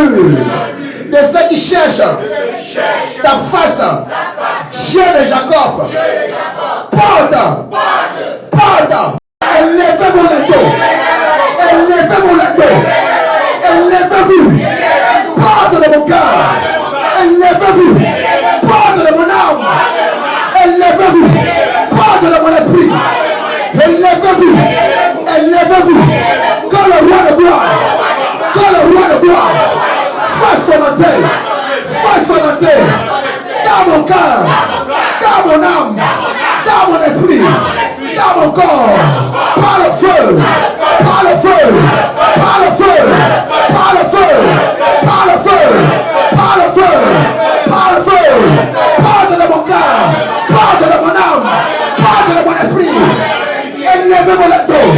Jésus, de ceux qui cherchent ta face, Dieu de Jacob, porte, élevez mon dos, élevez-vous, porte de mon cœur, élevez-vous, porte de mon âme, élevez-vous, porte de mon esprit, élevez-vous, quand le roi de gloire, fasse son entrée, dans mon cœur, dans mon âme, dans mon esprit, dans mon corps, par le feu, porte de mon cœur, porte de mon âme, porte de mon esprit, élevez-moi le dos,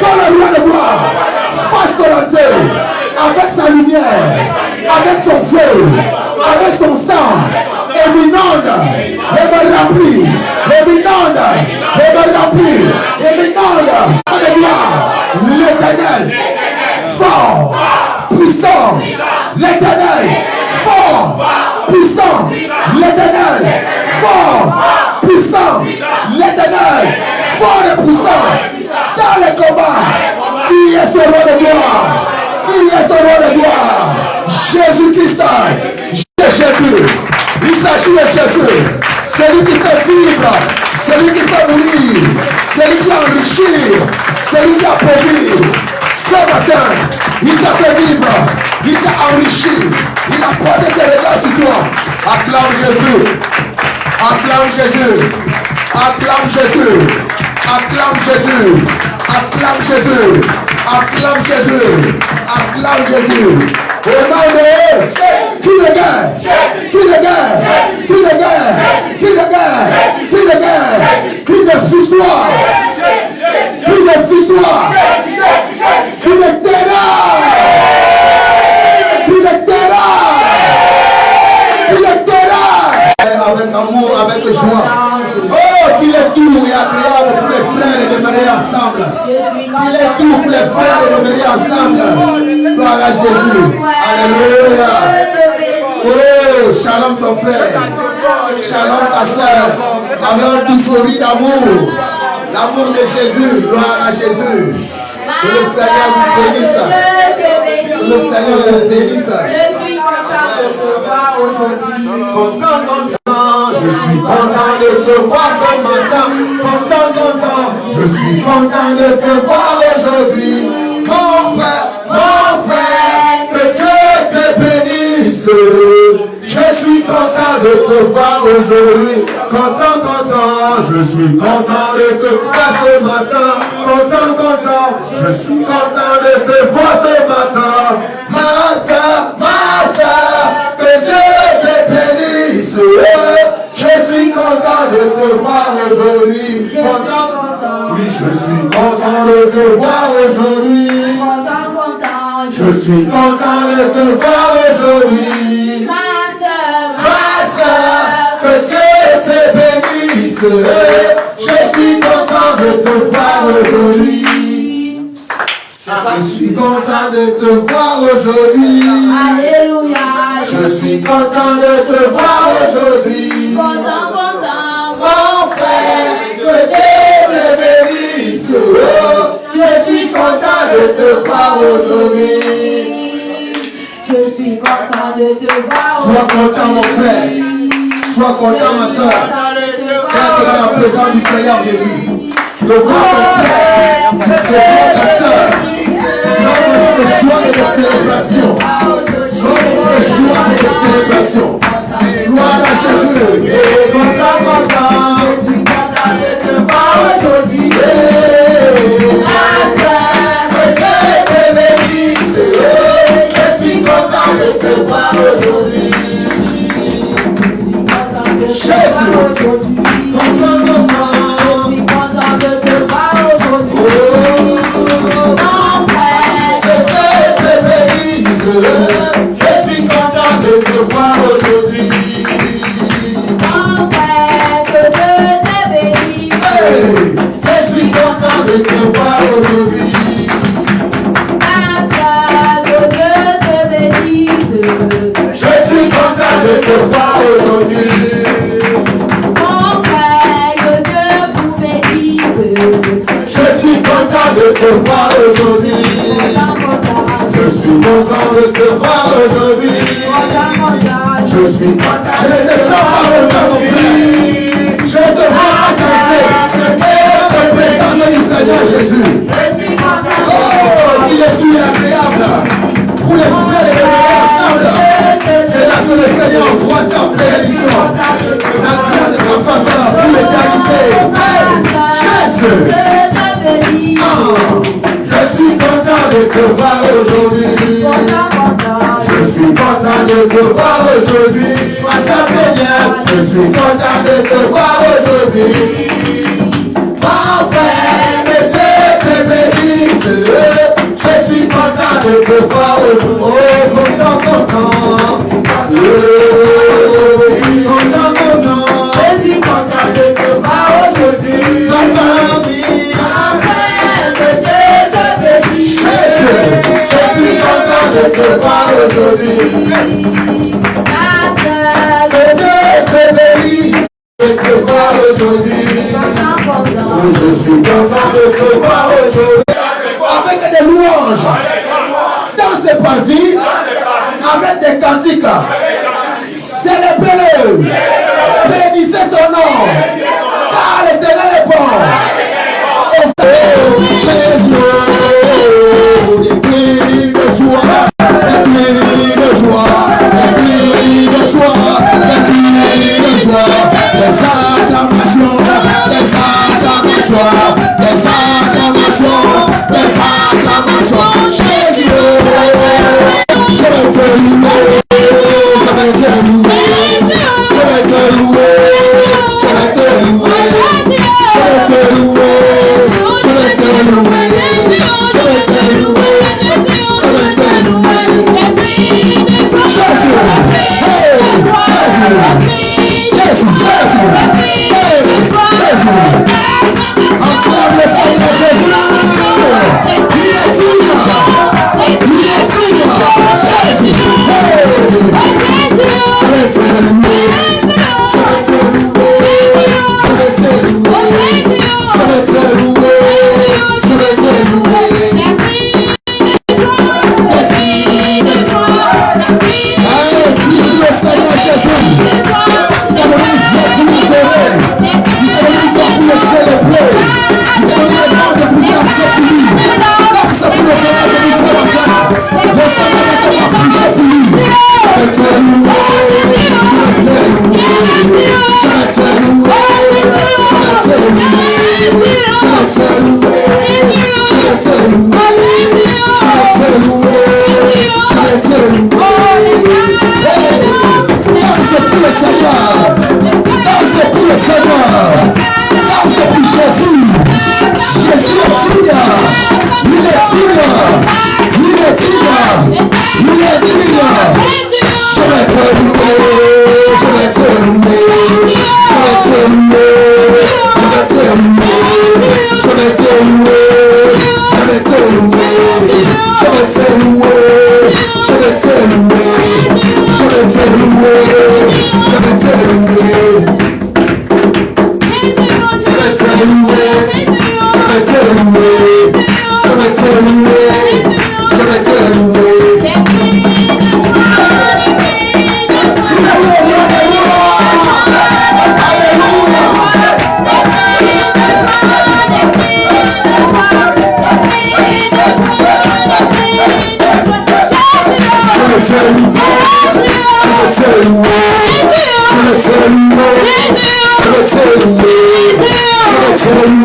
quand le roi de gloire fasse son entrée, avec sa lumière, avec son feu, avec son sang, et m'inonde, et me remplit, l'éternel, fort, puissant, l'éternel, fort, puissant, l'éternel, fort, puissant, l'éternel, fort et puissant, dans les combats. Qui est ce roi de gloire? Jésus-Christ. Jésus. Il s'agit de Jésus. Celui qui fait vivre, celui qui fait mourir, celui qui enrichit, celui qui a pourvu. Ce matin, il t'a fait vivre, il t'a enrichi, il a porté ses regards sur toi. Acclame Jésus. Acclame Jésus. Acclame Jésus. Acclame Jésus. Acclame Jésus. Acclame Jésus. Acclame Jésus. Au nom de qui le gagne? Qui le gagne? Qui le gagne? Qui le gagne? Qui le gagne? Qui de victoire? Qui de victoire? Qui de terrain? Qui de terrain? Qui de terrain? Avec amour, avec joie. Oh, qu'il est doux et agréable pour les frères de demeurer ensemble. Il est doux pour les frères de demeurer ensemble. Gloire à Jésus. Alléluia. Oh, shalom ton frère. Shalom ta soeur. Avec une euphorie d'amour. L'amour de Jésus. Gloire à Jésus. Que le Seigneur vous bénisse. Que le Seigneur vous bénisse. Je suis content de te voir aujourd'hui. Content. Je suis content de te voir ce matin. Content. Je suis content de te voir aujourd'hui. Mon frère, que Dieu te bénisse. Je suis content de te voir aujourd'hui. Content. Je suis content de te voir ce matin. Content. Je suis content de te voir ce matin. Ma soeur, que Dieu te bénisse. Je suis content de te voir aujourd'hui. Content. Oui, je suis content de te voir aujourd'hui. Je suis content de te voir aujourd'hui. Ma soeur, que Dieu te bénisse. Je suis content de te voir aujourd'hui. Je suis content de te voir aujourd'hui. Alléluia. Je suis content de te voir aujourd'hui. Content. Mon frère, que Dieu te bénisse. Je suis content de te voir aujourd'hui. Je suis content de te voir. Sois content mon frère. Sois content ma soeur. Car tu es dans la présence du Seigneur Jésus. Le voir ton frère, le voir ta soeur. Sois de joie et de célébration. Sois de joie et de célébration. Gloire à Jésus. Content. Je suis content de te voir aujourd'hui. Ma soeur, que Dieu te bénisse. Je suis content de te voir aujourd'hui. Jésus, content. Je suis content de te voir aujourd'hui. Mon frère, que Dieu te bénisse. Je suis content de te voir aujourd'hui. Mon te voir aujourd'hui. Je suis content de te voir aujourd'hui. Je suis content. Je ne te sens pas revenir mon fils. Je te vois avancer. Dans la présence du Seigneur Jésus. Oh, il est plus agréable pour les frères et les ensemble. C'est là que le Seigneur voit sa prédiction. Sa grâce et sa faveur pour l'éternité. Jésus. Je suis content de te voir aujourd'hui. Je suis content de te voir aujourd'hui. Moi ça fait bien. Je suis content de te voir aujourd'hui. Mon frère, que Dieu te bénisse. Je suis content de te voir aujourd'hui. Oh, content, content. Content, content. Je suis content de te voir aujourd'hui. Ma famille. Je suis content de te voir aujourd'hui. Que Dieu te bénisse de te voir aujourd'hui. Je suis content de te voir aujourd'hui. Avec des louanges, dans ses parvis, avec des cantiques, célébrez-le, bénissez son nom, car l'Éternel est bon. Jésus. Des cris de joie, des cris de joie, des cris de joie, des cris de joie, des acclamations, des acclamations, des acclamations, des acclamations. Jésus, je vais te louer, je vais te louer, je vais te louer, je vais te louer, je vais te louer, je vais te louer. Tell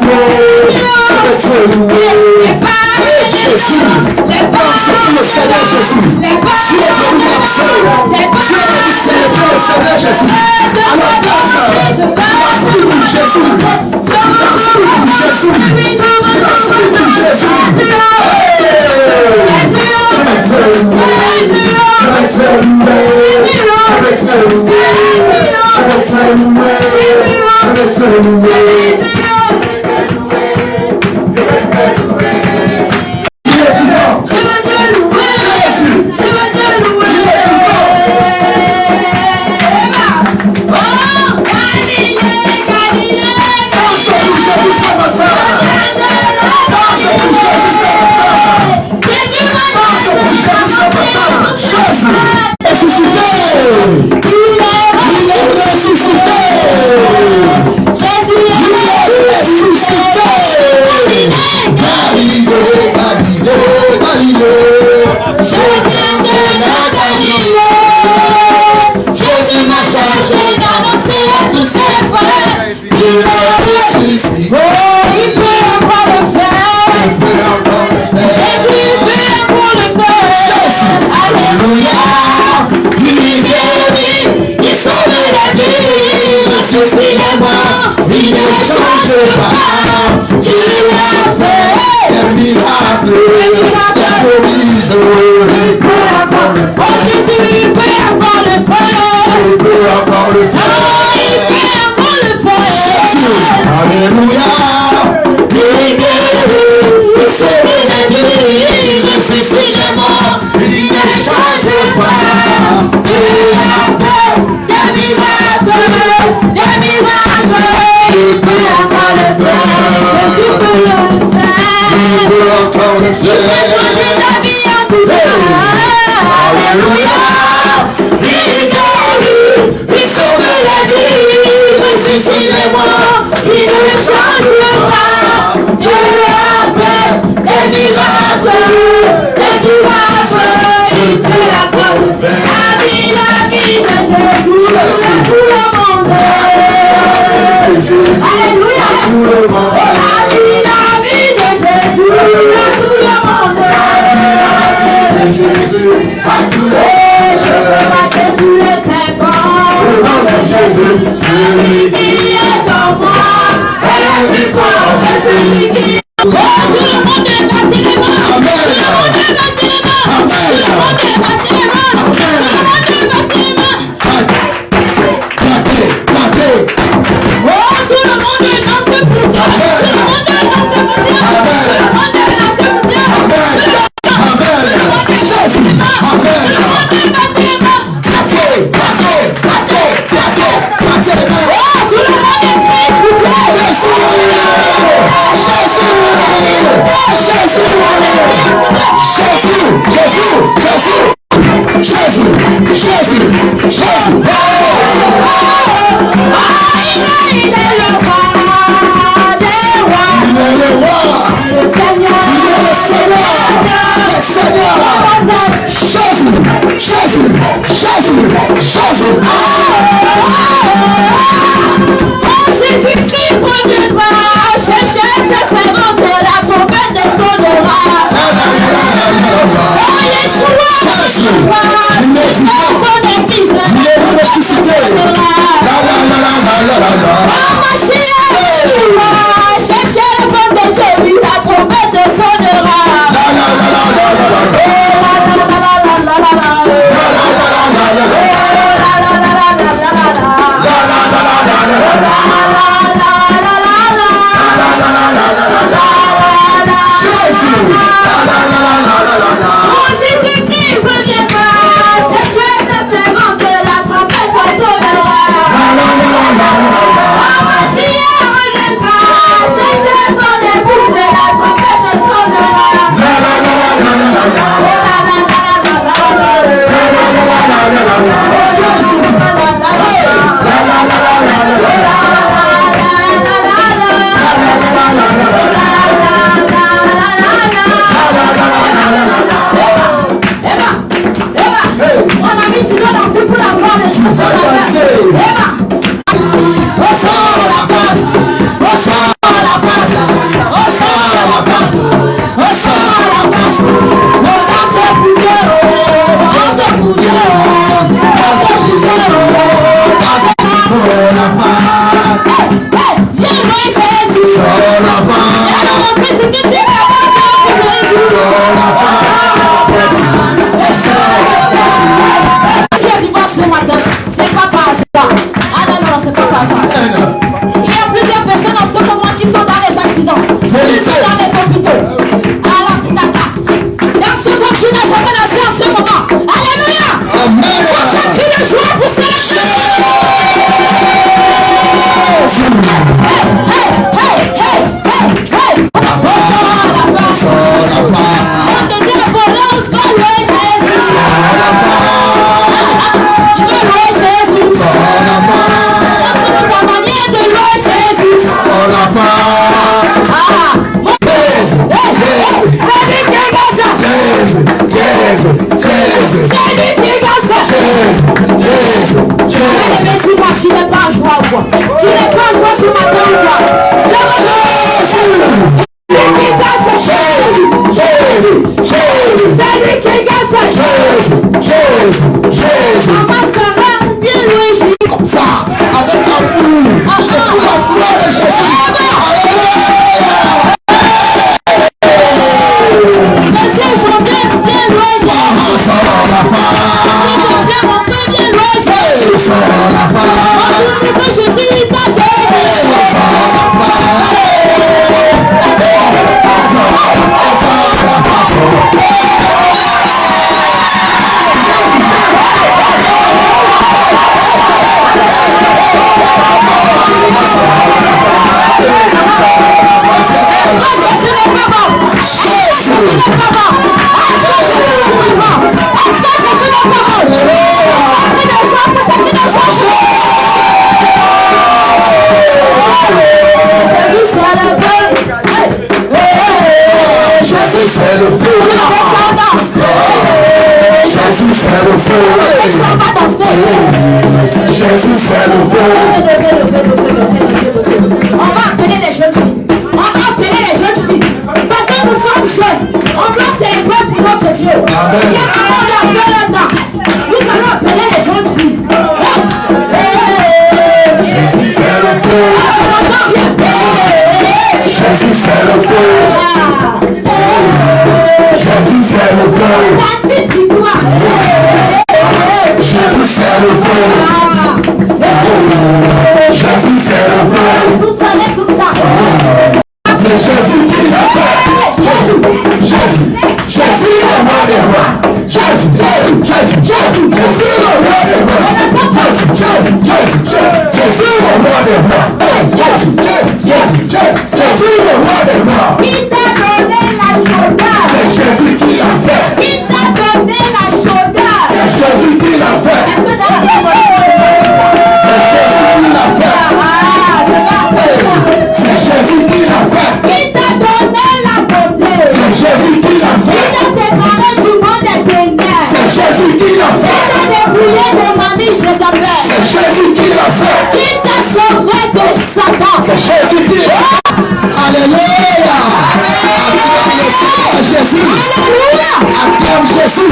Jésus. Oh, il peut encore le faire. Il peut encore le faire. Jésus peut encore le faire. Alléluia. Il guérit, il sauve la vie. Il ressuscite les morts, il ne change pas. Tu l'as fait. Des miracles, des prodiges. Il peut encore le Oh, faire. Jésus, il peut encore le faire. Il peut encore le Oh, il faire. peut encore le faire. Alléluia. Il guérit, il sauve la vie. Il ressuscite les morts, Il ne change pas. il a fait des miracles, des miracles. Il peut encore le faire. Jésus peut le Il faire. peut encore le Il peut changer faire. ta vie en tout cas. Alléluia. Il guérit, il sauve la vie. Il ressuscite les morts, il ne change pas. Dieu a fait des miracles, des miracles. Il peut encore le faire. La vie de Jésus, c'est tout le monde. Alléluia. Tout le monde. La vie de Jésus, c'est tout le monde. Jésus, à tout le Je peux marcher sous les serpents. Au nom de Jésus, Celui qui est en moi est plus fort que celui qui est en moi. Oh, tout le monde est battu les mains. Amen. Tout le monde est battu les mains. Amen. Tout le monde est battu les mains. Tout le monde est battu les mains. Battez, battez. Oh, tout le monde est lancé pour Dieu. Tout le monde est lancé pour Dieu. Tout le monde est lancé pour Dieu. Amen. Amen. Jésus, Amen. Tout le monde est battu les mains. Battez, battez, battez, battez, battez les mains. Oh, tout le monde est créé pour Dieu. Jésus, Jésus, Jésus, Jésus. Il est le roi des rois. Il est le roi, Le Seigneur. il est le Seigneur, Jésus, Jésus, Jésus, Jésus. Oh, Jésus-Christ reviendra chercher ses servants de la trompette sonnera. Oh, Yeshua reviendra chercher son église. Il est ressuscité. Oh, Mashiach reviendra chercher le peuple de Dieu. Oui, la trompette sonnera. Jésus-Christ reviendra chercher ses servants de la trompette sonnera. Mashiach reviendra chercher son épouse de la trompette sonnera. Mon ami, tu dois danser pour la gloire des choses. Viens loin, Jésus. Viens nous montrer ce que tu es capable de faire, Jésus. Tu es vivant ce matin, c'est pas par hasard. Ah non, non, c'est pas par hasard. Il y a plusieurs personnes en ce moment qui sont dans les accidents, qui sont dans les hôpitaux. Alors c'est ta grâce. Dans ce moment, tu n'as jamais dansé en ce moment. Alléluia. Amen. On s'écrit de joie pour célébrer. Hey, hey, hey, hey, hey. Acclame Jésus.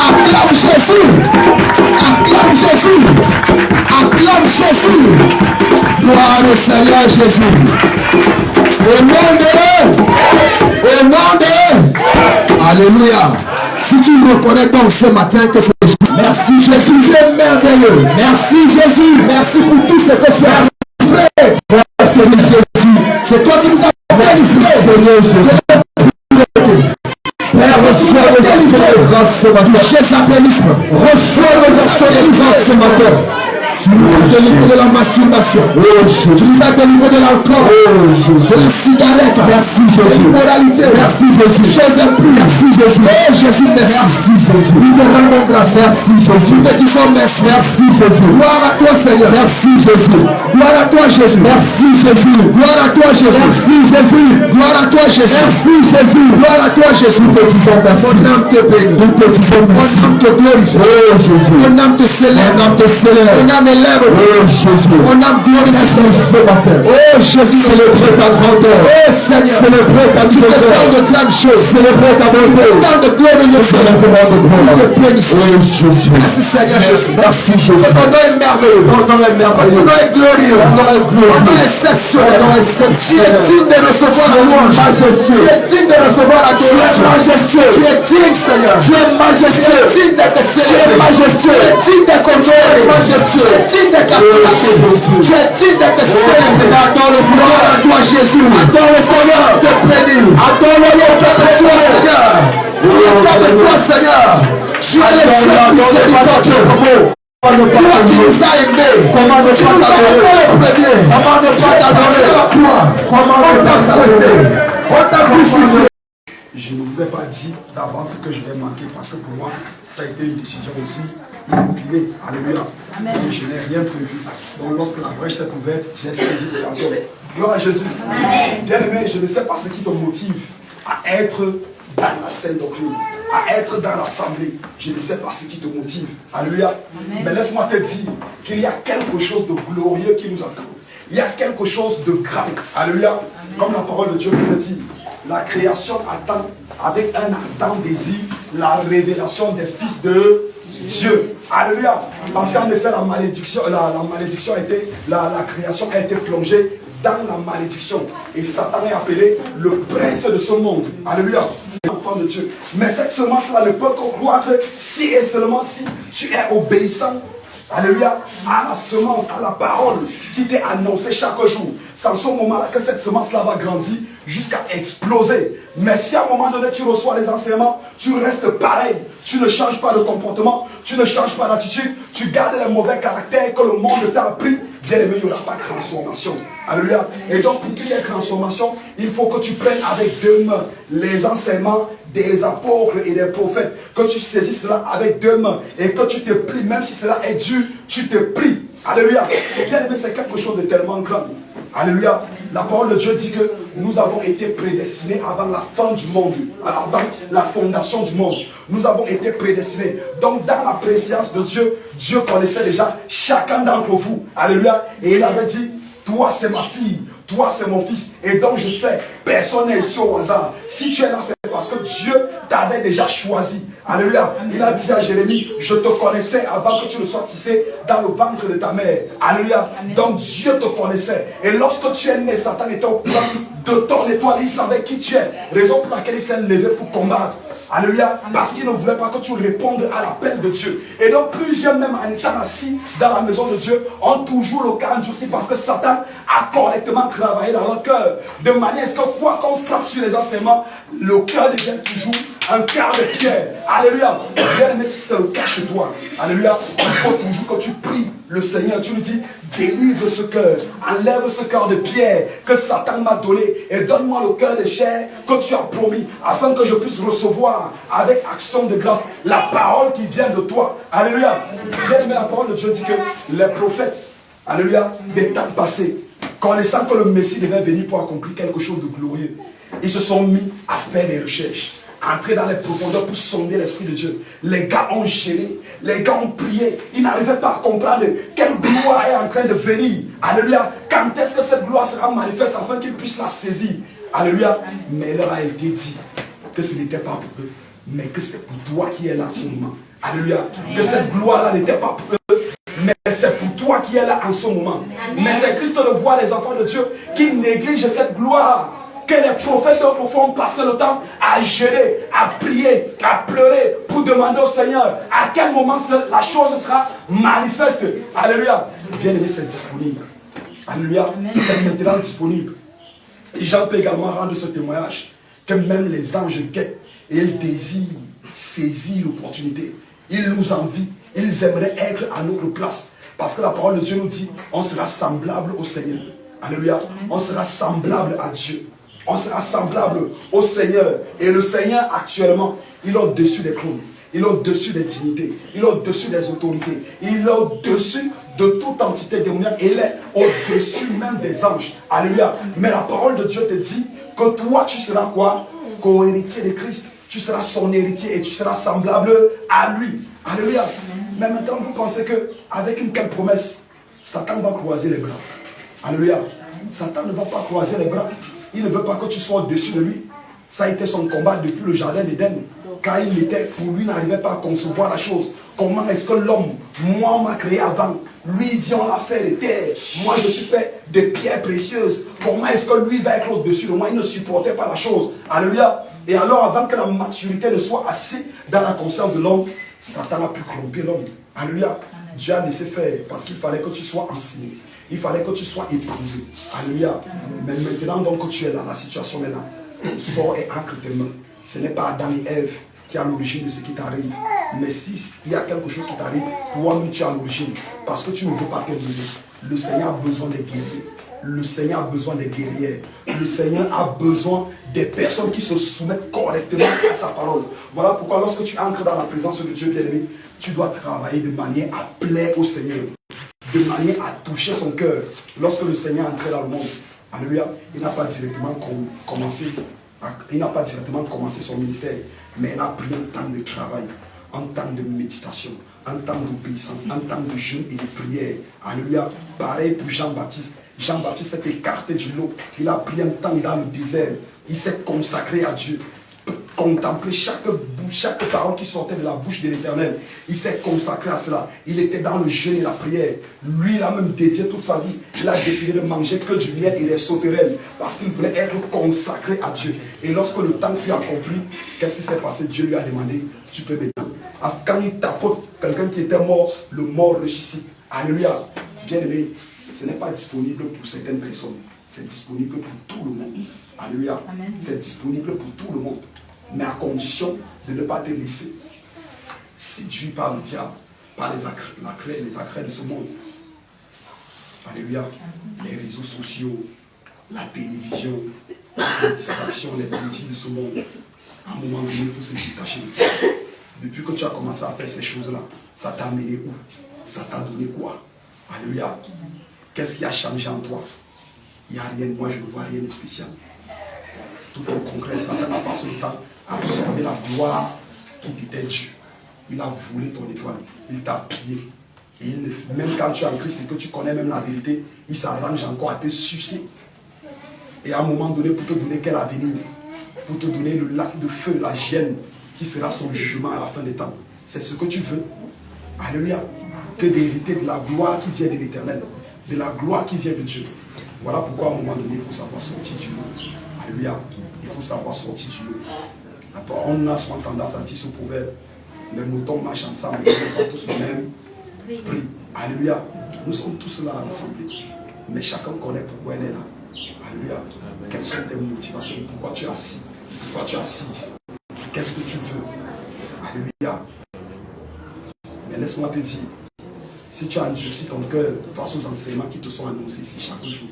Acclame Jésus. Acclame Jésus. Acclame Jésus. Gloire au Seigneur Jésus. Au nom de Alléluia. Si tu me reconnais donc ce matin que c'est Jésus. Merci Jésus, tu es merveilleux. Merci Jésus. Merci pour tout ce que tu as fait. Merci Jésus. C'est toi qui nous as délivré. Seigneur Jésus. Père, reçois nos délivrance ce matin. Du chésapélisme. Reçois nos délivrance ce matin. Tu nous as délivré de la masturbation. Tu nous as délivré de l'alcool. De la cigarette. Merci Jésus. De l'immoralité. Merci Jésus. Chez impurs. Merci Jésus. Oh Jésus, merci Jésus. Nous te rendons grâce. Merci Jésus. Nous te disons merci. Merci Jésus. Gloire à toi Seigneur. Merci Jésus. Gloire à toi Jésus. Merci Jésus. Gloire à toi Jésus. Merci Jésus. Gloire à toi Jésus. Merci Jésus. Gloire à toi Jésus. Nous te disons merci. Mon âme te bénit. Nous te disons merci. Mon âme te glorifie. Oh Jésus. Mon âme te célèbre. Mon âme te célèbre. Mon âme élève. Oh Jésus. Mon âme glorifie ce matin. Oh Jésus. Célébrer ta grandeur. Oh Seigneur. Célébrer ta miséricorde. Tant de grandes choses. Célébrer ta bonté. Tant de glorieux. Célébrer de gloire. Nous te bénissons. Oh Jésus. Merci Seigneur Jésus. Merci Jésus. Ton nom est merveilleux. Ton nom est merveilleux. Ton nom est glorieux. Ton nom est glorieux. Ton nom est exceptionnel. Ton nom est exceptionnel. Tu es digne de recevoir la louange. Majestueux. Tu es digne de recevoir la gloire. Tu es majestueux. Tu es digne Seigneur. Tu es majestueux. Tu es digne d'être célébré. Tu es majestueux. Tu es digne d'être contrôlé. Majestueux. Tu es digne d'être captivé. Tu es digne d'être célébré. Adore le Seigneur. À toi Jésus. Adore le Seigneur. Te bénis. Adore le Seigneur. Acclame-toi Seigneur. Tu es le Dieu miséricordieux. Toi qui nous as aimés, comment ne pas t'adorer le premier, comment ne pas t'adorer la croix, comment ne pas s'arrêter, on t'a crucifié. Je ne vous ai pas dit d'avance que je vais manquer parce que pour moi, ça a été une décision aussi inopinée. Alléluia. Et je n'ai rien prévu. Donc lorsque la brèche s'est ouverte, j'ai saisi l'occasion. Gloire à Jésus. Bien aimé, je ne sais pas ce qui te motive à être dans la scène doctrine, à être dans l'assemblée. Je ne sais pas ce qui te motive. Alléluia. Mais laisse-moi te dire qu'il y a quelque chose de glorieux qui nous attend. Il y a quelque chose de grand. Alléluia. Comme la parole de Dieu nous le dit. La création attend avec un ardent désir la révélation des fils de Dieu. Alléluia. Parce qu'en effet, la malédiction la création a été plongée dans la malédiction. Et Satan est appelé le prince de ce monde. Alléluia. Enfant de Dieu. Mais cette semence-là ne peut que croître si et seulement si tu es obéissant. Alléluia, à la semence, à la parole qui t'est annoncée chaque jour. C'est en ce moment-là que cette semence-là va grandir jusqu'à exploser. Mais si à un moment donné tu reçois les enseignements, tu restes pareil. Tu ne changes pas de comportement, tu ne changes pas d'attitude, tu gardes les mauvais caractères que le monde t'a appris. Bien aimé, il n'y aura pas de transformation. Alléluia. Et donc pour qu'il y ait transformation, il faut que tu prennes avec deux mains les enseignements des apôtres et des prophètes, que tu saisis cela avec deux mains et que tu te plies, même si cela est dur, tu te plies. Alléluia. Bien aimé, c'est quelque chose de tellement grand. Alléluia. La parole de Dieu dit que nous avons été prédestinés avant la fin du monde, avant la fondation du monde. Nous avons été prédestinés. Donc dans la préscience de Dieu, Dieu connaissait déjà chacun d'entre vous. Alléluia. Et il avait dit, toi c'est ma fille, toi c'est mon fils. Et donc je sais, personne n'est ici au hasard. Si tu es là, c'est parce que Dieu t'avait déjà choisi. Alléluia. Il a dit à Jérémie, je te connaissais avant que tu ne sois tissé dans le ventre de ta mère. Alléluia. Donc Dieu te connaissait. Et lorsque tu es né, Satan était au courant de ton étoile. Il savait qui tu es. Raison pour laquelle il s'est levé pour combattre. Alléluia. Parce qu'il ne voulait pas que tu répondes à l'appel de Dieu. Et donc plusieurs même en étant assis dans la maison de Dieu ont toujours le cœur endurci parce que Satan a correctement travaillé dans leur cœur. De manière à ce que quoi qu'on frappe sur les enseignements, le cœur devient toujours un cœur de pierre. Alléluia. Bien aimé, si c'est le cas chez toi, alléluia, il faut toujours que tu pries le Seigneur. Tu lui dis, délivre ce cœur, enlève ce cœur de pierre que Satan m'a donné et donne-moi le cœur de chair que tu as promis afin que je puisse recevoir avec action de grâce la parole qui vient de toi. Alléluia. Bien aimé, la parole de Dieu dit que les prophètes, alléluia, des temps passés, connaissant que le Messie devait venir pour accomplir quelque chose de glorieux, ils se sont mis à faire des recherches, entrer dans les profondeurs pour sonder l'Esprit de Dieu. Les gars ont gêné, les gars ont prié. Ils n'arrivaient pas à comprendre quelle gloire est en train de venir. Alléluia. Quand est-ce que cette gloire sera manifeste afin qu'ils puissent la saisir? Alléluia. Mais il leur a été dit, que ce n'était pas pour eux, mais que c'est pour toi qui es là en ce moment. Alléluia. Que cette gloire-là n'était pas pour eux, mais c'est pour toi qui es là en ce moment. Mais c'est Christ le voit, les enfants de Dieu, qui négligent cette gloire. Que les prophètes d'autres font passer le temps à jeûner, à prier, à pleurer pour demander au Seigneur à quel moment la chose sera manifeste. Alléluia. Bien aimé, c'est disponible. Alléluia. C'est maintenant disponible. Et Jean peut également rendre ce témoignage que même les anges guettent et ils désirent saisir l'opportunité. Ils nous envient. Ils aimeraient être à notre place. Parce que la parole de Dieu nous dit on sera semblable au Seigneur. Alléluia. On sera semblable à Dieu. On sera semblable au Seigneur. Et le Seigneur actuellement, il est au-dessus des trônes. Il est au-dessus des dignités. Il est au-dessus des autorités. Il est au-dessus de toute entité démoniaque. Il est au-dessus même des anges. Alléluia. Mais la parole de Dieu te dit que toi, tu seras quoi? Co-héritier de Christ. Tu seras son héritier et tu seras semblable à lui. Alléluia. Mais maintenant, vous pensez qu'avec une telle promesse, Satan va croiser les bras. Alléluia. Satan ne va pas croiser les bras. Il ne veut pas que tu sois au-dessus de lui. Ça a été son combat depuis le jardin d'Éden. Quand il était, pour lui, n'arrivait pas à concevoir la chose. Comment est-ce que l'homme, moi, on m'a créé avant. Lui, vient, on l'a fait de terre. Moi, je suis fait de pierres précieuses. Comment est-ce que lui va être au-dessus de moi? Il ne supportait pas la chose. Alléluia. Et alors, avant que la maturité ne soit assise dans la conscience de l'homme, Satan a pu corrompre l'homme. Alléluia. Dieu a laissé faire parce qu'il fallait que tu sois enseigné. Il fallait que tu sois éprouvé. Alléluia. Mais maintenant donc que tu es là, la situation est là. Sors et ancre tes mains. Ce n'est pas Adam et Ève qui est à l'origine de ce qui t'arrive. Mais si il y a quelque chose qui t'arrive, toi-même tu es à l'origine. Parce que tu ne veux pas te dire. Le Seigneur a besoin des guerriers. Le Seigneur a besoin des guerriers. Le Seigneur a besoin des personnes qui se soumettent correctement à sa parole. Voilà pourquoi lorsque tu entres dans la présence de Dieu bien-aimé, tu dois travailler de manière à plaire au Seigneur. De manière à toucher son cœur. Lorsque le Seigneur est entré dans le monde, alléluia, il n'a pas directement commencé son ministère, mais il a pris un temps de travail, un temps de méditation, un temps d'obéissance, un temps de jeûne et de prière. Alléluia. Pareil pour Jean-Baptiste. Jean-Baptiste s'est écarté du lot. Il a pris un temps dans le désert. Il s'est consacré à Dieu. Contempler chaque parole qui sortait de la bouche de l'Éternel. Il s'est consacré à cela. Il était dans le jeûne et la prière. Lui, il a même dédié toute sa vie. Il a décidé de manger que du miel et des sauterelles parce qu'il voulait être consacré à Dieu. Et lorsque le temps fut accompli, qu'est-ce qui s'est passé? Dieu lui a demandé, tu peux maintenant. Quand il tapote quelqu'un qui était mort, le mort ressuscite. Alléluia. Bien aimé, ce n'est pas disponible pour certaines personnes. C'est disponible pour tout le monde. Alléluia. C'est disponible pour tout le monde. Mais à condition de ne pas te laisser séduire par le diable, par les accrets de ce monde. Alléluia. Les réseaux sociaux, la télévision, les distractions, les plaisirs de ce monde. À un moment donné, il faut se détacher. Depuis que tu as commencé à faire ces choses-là, ça t'a amené où? Ça t'a donné quoi? Alléluia. Qu'est-ce qui a changé en toi? Il n'y a rien, moi je ne vois rien de spécial. Tout au concret, Satan a passé le temps à absorber la gloire qui t'était due. Il a volé ton étoile, il t'a pillé. Et même quand tu es en Christ et que tu connais même la vérité, il s'arrange encore à te sucer. Et à un moment donné, pour te donner quel avenir? Pour te donner le lac de feu, la gêne, qui sera son jugement à la fin des temps. C'est ce que tu veux. Alléluia. Que d'hériter de la gloire qui vient de l'Éternel, de la gloire qui vient de Dieu. Voilà pourquoi à un moment donné, il faut savoir sortir du lot. Alléluia. Il faut savoir sortir du lot. On a souvent tendance à dire ce proverbe. Les moutons marchent ensemble, ils n'ont pas tous le même prix. Alléluia. Nous sommes tous là ensemble. Mais chacun connaît pourquoi elle est là. Alléluia. Quelles sont tes motivations? Pourquoi tu es assis? Pourquoi tu es assise? Qu'est-ce que tu veux? Alléluia. Mais laisse-moi te dire, si tu as endurci ton cœur face aux enseignements qui te sont annoncés ici chaque jour,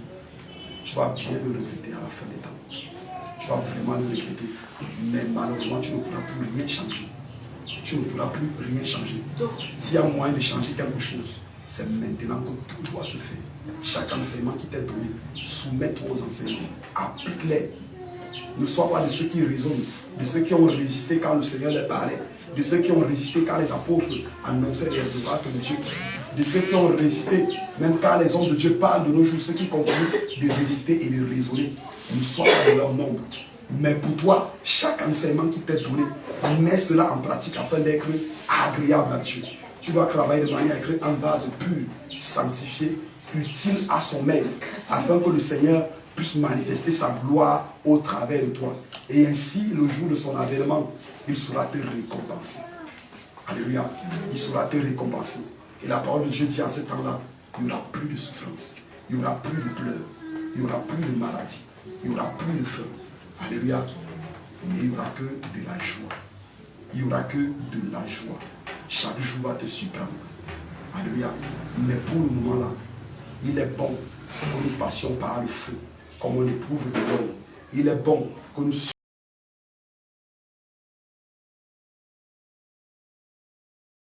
tu vas bien le regretter à la fin des temps. Tu vas vraiment le regretter. Mais malheureusement, tu ne pourras plus rien changer. Tu ne pourras plus rien changer. S'il y a moyen de changer quelque chose, c'est maintenant que tout doit se faire. Chaque enseignement qui t'est donné, soumets-toi aux enseignements. Applique-les. Ne sois pas de ceux qui raisonnent, de ceux qui ont résisté quand le Seigneur les parlait, de ceux qui ont résisté quand les apôtres annonçaient les oracles de Dieu, de ceux qui ont résisté même quand les hommes de Dieu parlent de nos jours, ceux qui continuent de résister et de raisonner. Ne sois pas de leur nombre. Mais pour toi, chaque enseignement qui t'est donné, mets cela en pratique afin d'être agréable à Dieu. Tu dois travailler de manière à être un vase pur, sanctifié, utile à son maître, afin que le Seigneur puisse manifester sa gloire au travers de toi. Et ainsi, le jour de son avènement, il sera te récompensé. Alléluia. Il sera te récompensé. Et la parole de Dieu dit en ce temps-là, il n'y aura plus de souffrance, il n'y aura plus de pleurs, il n'y aura plus de maladie, il n'y aura plus de faim. Alléluia. Mais il n'y aura que de la joie. Il n'y aura que de la joie. Chaque jour va te surprendre. Alléluia. Mais pour le moment-là, il est bon que nous passions par le feu, comme on éprouve de l'homme. Il est bon que nous